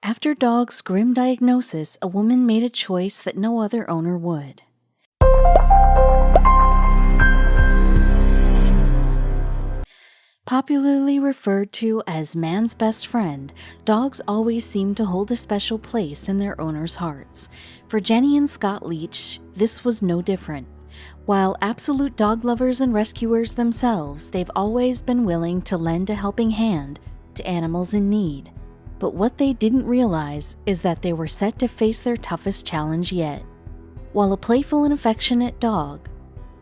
After Dog's grim diagnosis, a woman made a choice that no other owner would. Popularly referred to as man's best friend, dogs always seem to hold a special place in their owners' hearts. For Jenny and Scott Leach, this was no different. While absolute dog lovers and rescuers themselves, they've always been willing to lend a helping hand to animals in need. But what they didn't realize is that they were set to face their toughest challenge yet. While a playful and affectionate dog,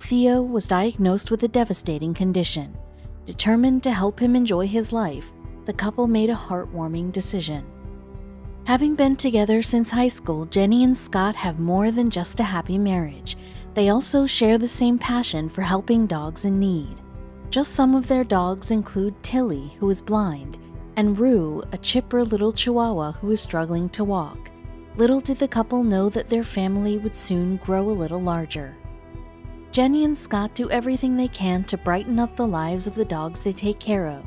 Theo was diagnosed with a devastating condition. Determined to help him enjoy his life, the couple made a heartwarming decision. Having been together since high school, Jenny and Scott have more than just a happy marriage. They also share the same passion for helping dogs in need. Just some of their dogs include Tilly, who is blind, and Rue, a chipper little chihuahua who is struggling to walk. Little did the couple know that their family would soon grow a little larger. Jenny and Scott do everything they can to brighten up the lives of the dogs they take care of.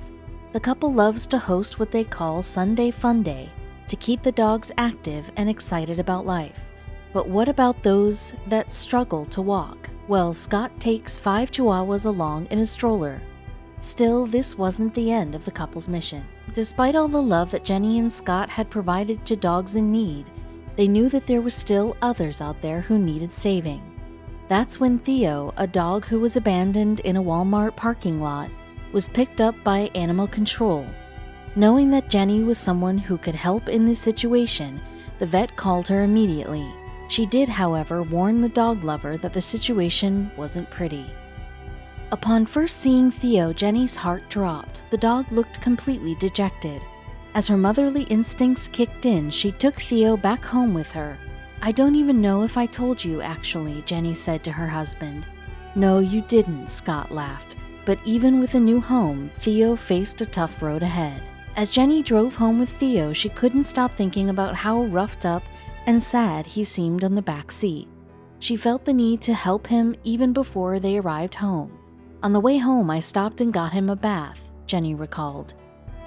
The couple loves to host what they call Sunday Fun Day to keep the dogs active and excited about life. But what about those that struggle to walk? Well, Scott takes 5 chihuahuas along in a stroller. Still, this wasn't the end of the couple's mission. Despite all the love that Jenny and Scott had provided to dogs in need, they knew that there were still others out there who needed saving. That's when Theo, a dog who was abandoned in a Walmart parking lot, was picked up by animal control. Knowing that Jenny was someone who could help in this situation, the vet called her immediately. She did, however, warn the dog lover that the situation wasn't pretty. Upon first seeing Theo, Jenny's heart dropped. The dog looked completely dejected. As her motherly instincts kicked in, she took Theo back home with her. "I don't even know if I told you, actually," Jenny said to her husband. "No, you didn't," Scott laughed. But even with a new home, Theo faced a tough road ahead. As Jenny drove home with Theo, she couldn't stop thinking about how roughed up and sad he seemed on the back seat. She felt the need to help him even before they arrived home. "On the way home, I stopped and got him a bath," Jenny recalled.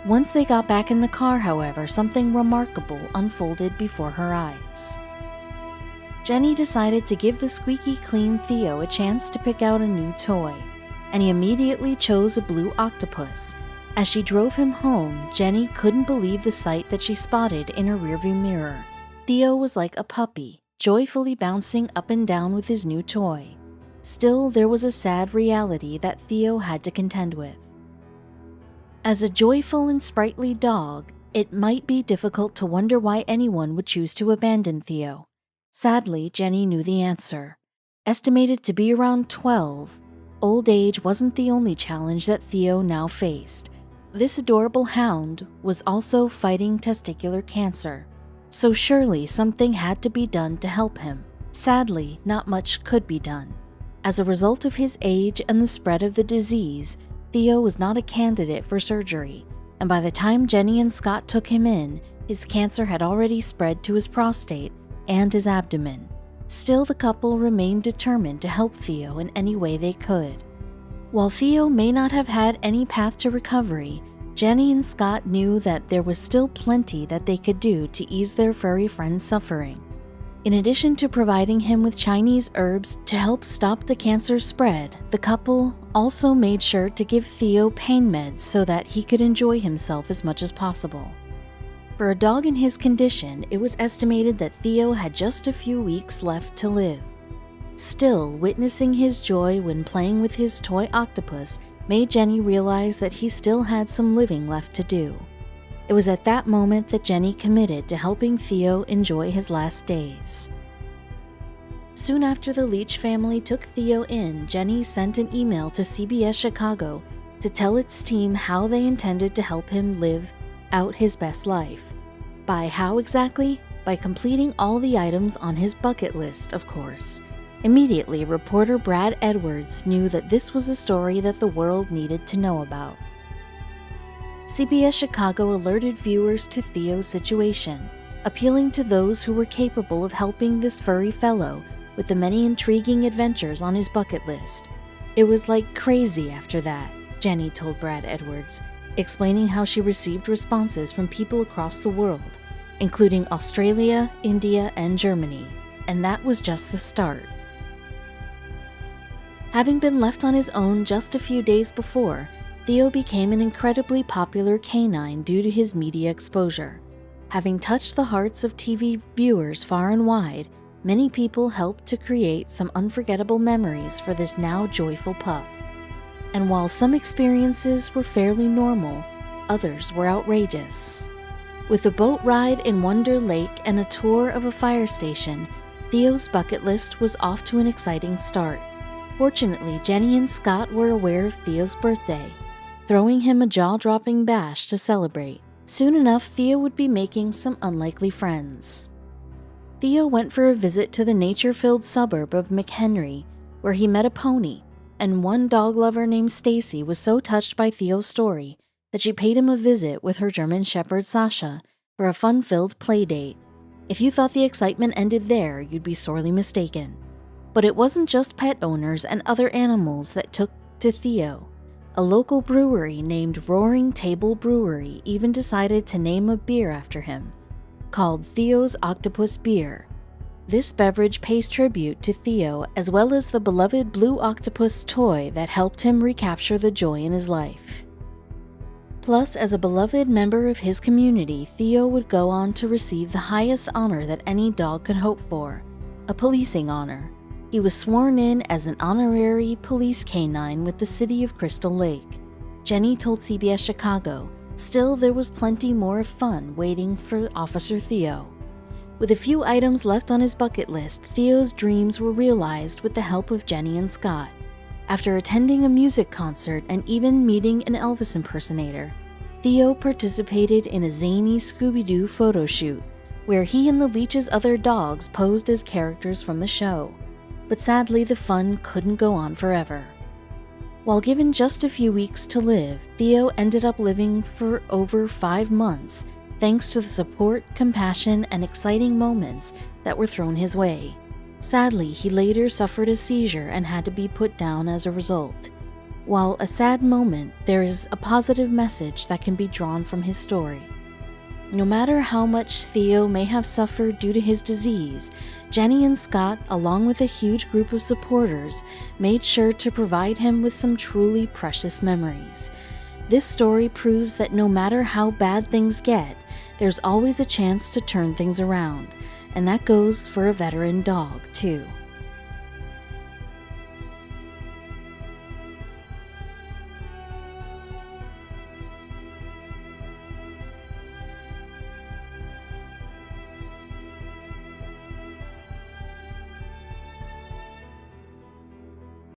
Once they got back in the car, however, something remarkable unfolded before her eyes. Jenny decided to give the squeaky clean Theo a chance to pick out a new toy, and he immediately chose a blue octopus. As she drove him home, Jenny couldn't believe the sight that she spotted in her rearview mirror. Theo was like a puppy, joyfully bouncing up and down with his new toy. Still, there was a sad reality that Theo had to contend with. As a joyful and sprightly dog, it might be difficult to wonder why anyone would choose to abandon Theo. Sadly, Jenny knew the answer. Estimated to be around 12, old age wasn't the only challenge that Theo now faced. This adorable hound was also fighting testicular cancer, so surely something had to be done to help him. Sadly, not much could be done. As a result of his age and the spread of the disease, Theo was not a candidate for surgery, and by the time Jenny and Scott took him in, his cancer had already spread to his prostate and his abdomen. Still, the couple remained determined to help Theo in any way they could. While Theo may not have had any path to recovery, Jenny and Scott knew that there was still plenty that they could do to ease their furry friend's suffering. In addition to providing him with Chinese herbs to help stop the cancer spread, the couple also made sure to give Theo pain meds so that he could enjoy himself as much as possible. For a dog in his condition, it was estimated that Theo had just a few weeks left to live. Still, witnessing his joy when playing with his toy octopus made Jenny realize that he still had some living left to do. It was at that moment that Jenny committed to helping Theo enjoy his last days. Soon after the Leach family took Theo in, Jenny sent an email to CBS Chicago to tell its team how they intended to help him live out his best life. By how exactly? By completing all the items on his bucket list, of course. Immediately, reporter Brad Edwards knew that this was a story that the world needed to know about. CBS Chicago alerted viewers to Theo's situation, appealing to those who were capable of helping this furry fellow with the many intriguing adventures on his bucket list. "It was like crazy after that," Jenny told Brad Edwards, explaining how she received responses from people across the world. including Australia, India, and Germany, and that was just the start. Having been left on his own just a few days before, Theo became an incredibly popular canine due to his media exposure. Having touched the hearts of TV viewers far and wide, many people helped to create some unforgettable memories for this now joyful pup. And while some experiences were fairly normal, others were outrageous. With a boat ride in Wonder Lake and a tour of a fire station, Theo's bucket list was off to an exciting start. Fortunately, Jenny and Scott were aware of Theo's birthday, throwing him a jaw-dropping bash to celebrate. Soon enough, Theo would be making some unlikely friends. Theo went for a visit to the nature-filled suburb of McHenry, where he met a pony, and one dog lover named Stacy was so touched by Theo's story that she paid him a visit with her German Shepherd Sasha for a fun-filled play date. If you thought the excitement ended there, you'd be sorely mistaken. But it wasn't just pet owners and other animals that took to Theo. A local brewery named Roaring Table Brewery even decided to name a beer after him, called Theo's Octopus Beer. This beverage pays tribute to Theo as well as the beloved blue octopus toy that helped him recapture the joy in his life. Plus, as a beloved member of his community, Theo would go on to receive the highest honor that any dog could hope for, a policing honor. He was sworn in as an honorary police canine with the city of Crystal Lake. Jenny told CBS Chicago, still there was plenty more of fun waiting for Officer Theo. With a few items left on his bucket list, Theo's dreams were realized with the help of Jenny and Scott. After attending a music concert and even meeting an Elvis impersonator, Theo participated in a zany Scooby-Doo photo shoot, where he and the leech's other dogs posed as characters from the show. But sadly, the fun couldn't go on forever. While given just a few weeks to live, Theo ended up living for over 5 months, thanks to the support, compassion, and exciting moments that were thrown his way. Sadly, he later suffered a seizure and had to be put down as a result. While a sad moment, there is a positive message that can be drawn from his story. No matter how much Theo may have suffered due to his disease, Jenny and Scott, along with a huge group of supporters, made sure to provide him with some truly precious memories. This story proves that no matter how bad things get, there's always a chance to turn things around, and that goes for a veteran dog, too.